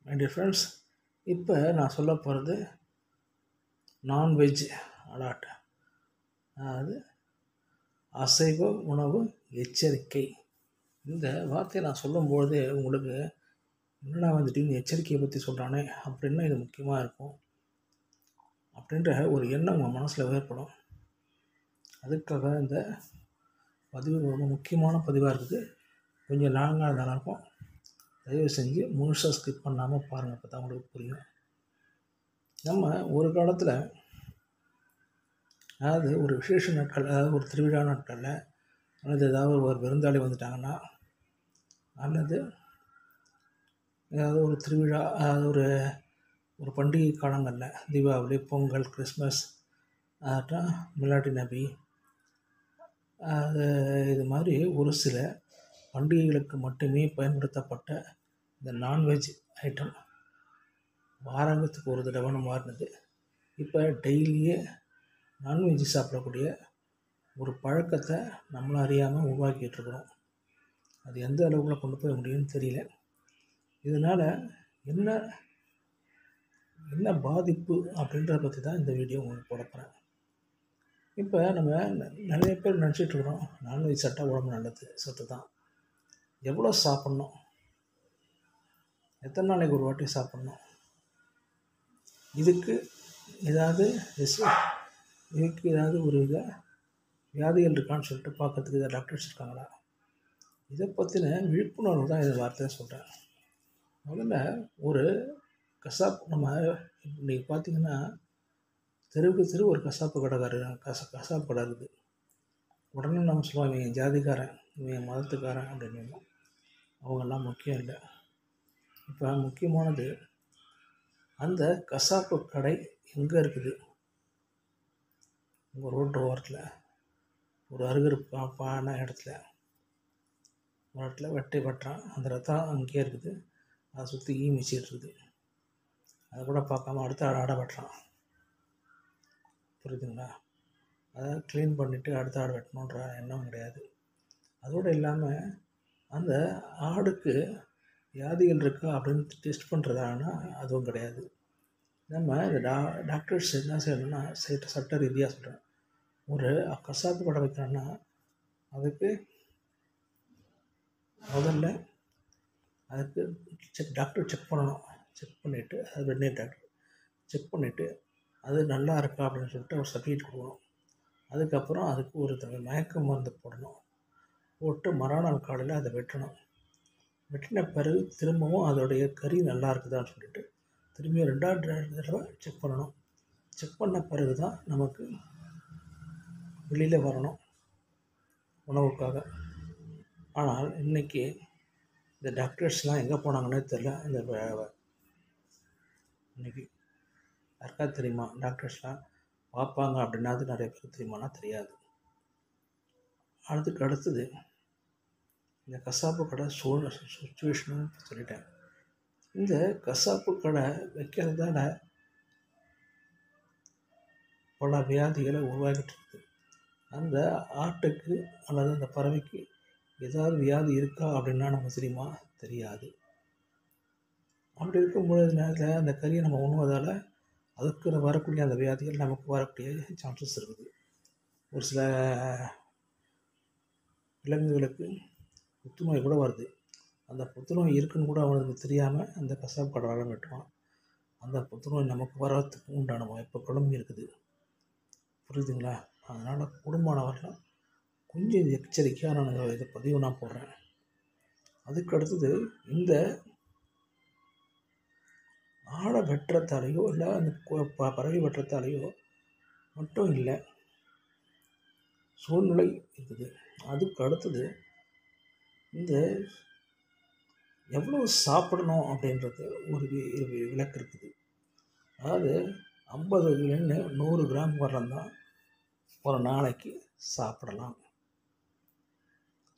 My dear friends, இப்போ நான் சொல்ல போகிறது நான்வெஜ் அலாட், அதாவது அசைவ உணவு எச்சரிக்கை. இந்த வார்த்தையை நான் சொல்லும்போது உங்களுக்கு என்னடா வந்துட்டு எச்சரிக்கையை பற்றி சொல்கிறானே அப்படின்னா இது முக்கியமாக இருக்கும் அப்படின்ற ஒரு எண்ணம் உங்கள் மனசில் ஏற்படும். அதுக்காக இந்த பதிவு ரொம்ப முக்கியமான பதிவாக இருக்குது. கொஞ்சம் லாங்காக இருந்தாலும் இருக்கும். தயவு செஞ்சு முழுசாக ஸ்கிப் பண்ணாமல் பாருங்கள், அப்போ தான் உங்களுக்கு புரியும். நம்ம ஒரு காலத்தில், அதாவது ஒரு விசேஷ நாட்கள், அதாவது ஒரு திருவிழா நாட்களில், அல்லது ஏதாவது ஒரு விருந்தாளி வந்துட்டாங்கன்னா, அல்லது ஏதாவது ஒரு திருவிழா, அதாவது ஒரு ஒரு பண்டிகை காலங்களில், தீபாவளி, பொங்கல், கிறிஸ்மஸ், அதான் மிலாடி நபி, அது இது மாதிரி ஒரு சில பண்டிகைகளுக்கு மட்டுமே பயன்படுத்தப்பட்ட இந்த நான்வெஜ் ஐட்டம் வாரத்துக்கு ஒரு தடவை மாறினது. இப்போ டெய்லியே நான்வெஜ் சாப்பிடக்கூடிய ஒரு பழக்கத்தை நம்மளும் அறியாமல் உருவாக்கிட்டு இருக்கிறோம். அது எந்த அளவுக்குள்ள கொண்டு போய் முடியும்னு தெரியல. இதனால் என்ன என்ன பாதிப்பு அப்படின்றத பற்றி தான் இந்த வீடியோ உங்களுக்கு போட போகிறேன். இப்போ நம்ம நிறைய பேர் நினச்சிட்ருக்குறோம், நான்வெஜ் சாப்பிட்டா உடம்பு நல்லது, சத்து தான். எவ்வளோ சாப்பிட்ணும், எத்தனை நாளைக்கு ஒரு வாட்டி சாப்பிட்ணும், இதுக்கு ஏதாவது ஒரு வியாதிகள் இருக்கான்னு சொல்லிட்டு பார்க்கறதுக்கு இதை டாக்டர்ஸ் இருக்காங்களா, இதை பற்றின விழிப்புணர்வு தான் இந்த வார்த்தையை சொல்கிறேன். முதல்ல ஒரு நம்ம இன்றைக்கி பார்த்திங்கன்னா தெருவுக்கு தெரு ஒரு கசாப்பு கசாப்பு கடை இருக்குது. உடனே நம்ம சொல்லுவோம், இவன் ஜாதிக்காரன், இவன் மதத்துக்காரன் அப்படின்னு. அவங்கெல்லாம் முக்கியம் இல்லை. இப்போ முக்கியமானது அந்த கசாப்பு கடை எங்கே இருக்குது. உங்கள் ரோட்டு ஓரத்தில் ஒரு அருகருப்பான இடத்துல வெட்டி வெட்டுறான், அந்த ரத்தம் அங்கேயே இருக்குது, அதை சுற்றி மிச்சிட்டு இருக்குது. அதை கூட பார்க்காம அடுத்த ஆடை வெட்டுறான். புரியுதுங்களா? அதை க்ளீன் பண்ணிவிட்டு அடுத்த ஆடு வெட்டணுன்ற எண்ணம் கிடையாது. அதோடு இல்லாமல் அந்த ஆடுக்கு வியாதிகள் இருக்கா அப்படின்னு டெஸ்ட் பண்ணுறதானா அதுவும் கிடையாது. நம்ம இந்த டாக்டர்ஸ் என்ன செய்யணும்னா, சட்ட ரீதியாக சொல்கிறேன், ஒரு கசாப்பு கடை வைக்கிறோன்னா அதுக்கு முதல்ல டாக்டர் செக் பண்ணணும். செக் பண்ணிவிட்டு, அது வெட்னரி டாக்டர் செக் பண்ணிவிட்டு அது நல்லா இருக்கா அப்படின்னு சொல்லிட்டு ஒரு சர்டிஃபிகேட் கொடுக்கணும். அதுக்கப்புறம் அதுக்கு ஒரு மயக்க மருந்து போடணும். போட்டு மறுநாள் காலையில் அதை வெட்டணும். வெட்டின பிறகு திரும்பவும் அதோடைய கறி நல்லா இருக்குதான்னு சொல்லிட்டு திரும்பியும் 2வது தடவை செக் பண்ணணும். செக் பண்ண பிறகு தான் நமக்கு வெளியில் வரணும் உணவுக்காக. ஆனால் இன்றைக்கி இந்த டாக்டர்ஸ்லாம் எங்கே போனாங்கன்னே தெரில. இந்த இன்றைக்கி யாருக்கா தெரியுமா டாக்டர்ஸ்லாம் பார்ப்பாங்க அப்படின்னாது நிறைய பேருக்கு தெரியுமானா தெரியாது. அதுக்கு அடுத்தது இந்த கசாப்பு கடை சுச்சுவேஷனும் சொல்லிட்டேன். இந்த கசாப்பு கடை வைக்கிறதால பல வியாதிகளை உருவாக்கிட்டு இருக்குது. அந்த ஆட்டுக்கு அல்லது அந்த பறவைக்கு ஏதாவது வியாதி இருக்கா அப்படின்னா நமக்கு தெரியுமா? தெரியாது. அப்படி இருக்கும்பொழுது நேரத்தில் அந்த கறியை நம்ம உண்ணுவதால் அதுக்கு வரக்கூடிய அந்த வியாதிகள் நமக்கு வரக்கூடிய சான்சஸ் இருக்குது. ஒரு சில விலங்குகளுக்கு புற்றுநோய் கூட வருது. அந்த புற்றுநோய் இருக்குன்னு கூட அவனுக்கு தெரியாமல் அந்த கசாப்பு கடை வெட்டுவான். அந்த புற்றுநோய் நமக்கு வர்றதுக்கு உண்டான வாய்ப்புகளும் இருக்குது. புரியுதுங்களா? அதனால் குடும்பமானவர்கள் கொஞ்சம் எச்சரிக்கையாக நான் இதை பதிவு நான் போடுறேன். அதுக்கு அடுத்தது இந்த ஆடை வெட்டுறத்தாலேயோ இல்லை அந்த பறவை வெட்டுறத்தாலேயோ மட்டும் இல்லை, சூழ்நிலை இருக்குது. அதுக்கு அடுத்தது இந்த எவ்வளோ சாப்பிடணும் அப்படின்றது ஒரு விலக்கு இருக்குது. அதாவது 50 100 கிராம் வரலாம் தான் ஒரு நாளைக்கு சாப்பிடலாம்.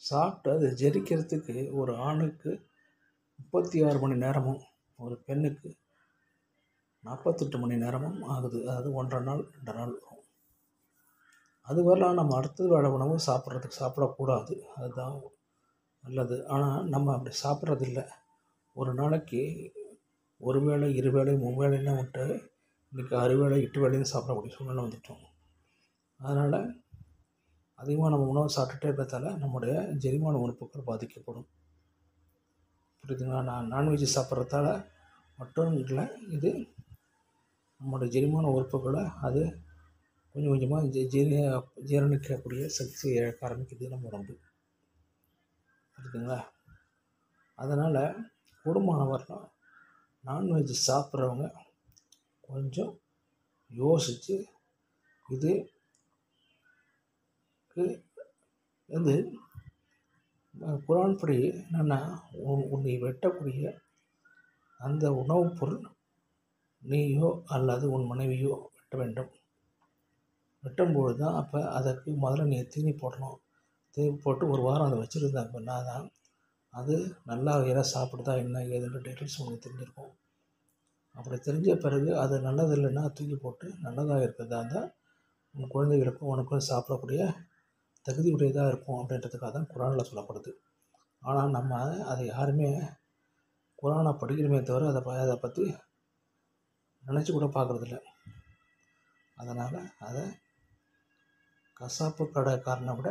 சாப்பிட்டு அது ஜெரிக்கிறதுக்கு ஒரு ஆணுக்கு 36 மணி நேரமும் ஒரு பெண்ணுக்கு 48 மணி நேரமும் ஆகுது. அதாவது 1.5 நாள் 2 நாள் வரும். அது வரலாம் நம்ம அடுத்தது வேலை உணவு சாப்பிடக்கூடாது, அதுதான் நல்லது. ஆனால் நம்ம அப்படி சாப்பிட்றதில்ல. ஒரு நாளைக்கு ஒரு வேளை 2 வேளை 3 வேளைலாம் விட்டு இன்றைக்கி 6 வேளை 8 வேளையும் சாப்பிடக்கூடிய சூழ்நிலை வந்துட்டோம். அதனால் அதிகமாக நம்ம உணவு சாப்பிட்டுட்டே இருக்கிறதால நம்முடைய செரிமான உறுப்புகள் பாதிக்கப்படும். புரியுதுங்களா? நான்வெஜ் சாப்பிட்றதால மட்டும் இல்லை, இது நம்முடைய செரிமான உறுப்புகளை அது கொஞ்சம் கொஞ்சமாக ஜீரணிக்கக்கூடிய சக்தியை இழக்க ஆரம்பிக்குது நம்ம உடம்பு. புரியுதுங்களா? அதனால் கூடுமான வரலாம் நான்வெஜ் சாப்பிட்றவங்க கொஞ்சம் யோசித்து இதுக்கு வந்து குரான் படி என்னென்னா, உன்னை வெட்டக்கூடிய அந்த உணவுப் பொருள் நீயோ அல்லது உன் மனைவியோ வெட்ட வேண்டும். வெட்டும்பொழுது தான் அப்போ அதற்கு முதல்ல நீ தீனி போடணும். தீனி போட்டு ஒரு வாரம் அதை வச்சுருந்தா அப்படின்னா தான் அது நல்லா இதாக சாப்பிடுதா என்ன ஏதுன்ற டீட்டெயில்ஸ் உங்களுக்கு தெரிஞ்சிருக்கும். அப்படி தெரிஞ்ச பிறகு அது நல்லது இல்லைன்னா தூக்கி போட்டு நல்லதாக இருக்கிறதா இருந்தால் உன் குழந்தைகளுக்கும் உனக்கும் சாப்பிடக்கூடிய தகுதி உடையதாக இருக்கும் அப்படின்றதுக்காக தான் குரானில் சொல்லப்படுது. ஆனால் நம்ம அதை யாருமே குரானை படிக்கிறோமே தவிர அதை பற்றி நினச்சி கூட பார்க்குறதில்ல. அதனால் அதை கசாப்பு கடைக்காரனை விட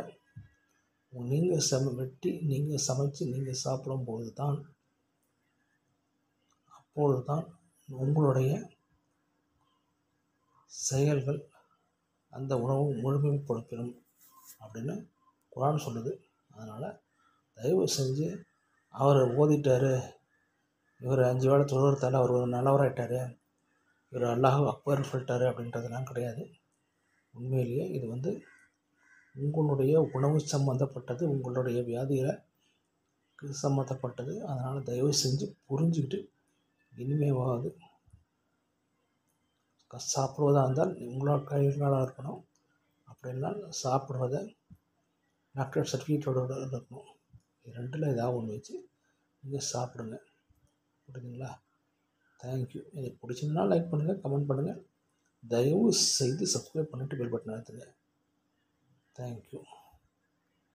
நீங்கள் வெட்டி நீங்கள் சமைச்சு நீங்கள் சாப்பிடும்போது தான் அப்பொழுது தான் உங்களுடைய செயல்கள் அந்த உணவு முழுமைப்படுத்தணும் அப்படின்னு குரான் சொல்லுது. அதனால் தயவு செஞ்சு அவர் ஓதிட்டார், இவர் 5 வேளை தொழுகிறதால அவர் ஒரு நல்லவராயிட்டார், இவர் அல்லாஹ் அக்பர் சொல்லிட்டாரு அப்படின்றதெல்லாம் கிடையாது. உண்மையிலேயே இது வந்து உங்களுடைய உணவு சம்மந்தப்பட்டது, உங்களுடைய வியாதிகளுக்கு சம்மந்தப்பட்டது. அதனால் தயவு செஞ்சு புரிஞ்சுக்கிட்டு இனிமேவாவது சாப்பிடுவதாக இருந்தால் உங்களோட கைகளால் இருக்கணும். அப்படின்னா சாப்பிடுவதை டாக்டர் சர்டிஃபிகேட்டோட இருக்கணும். இது 2ல் ஏதாவது ஒன்று வச்சு நீங்கள் சாப்பிடுங்க. புரியுதுங்களா? தேங்க்யூ. இது பிடிச்சிருந்தா லைக் பண்ணுங்கள், கமெண்ட் பண்ணுங்கள். தயவு செய்து சப்ஸ்கிரைப் பண்ணிவிட்டு பெல் பட்டன் அழுத்துங்க. தேங்க்யூ.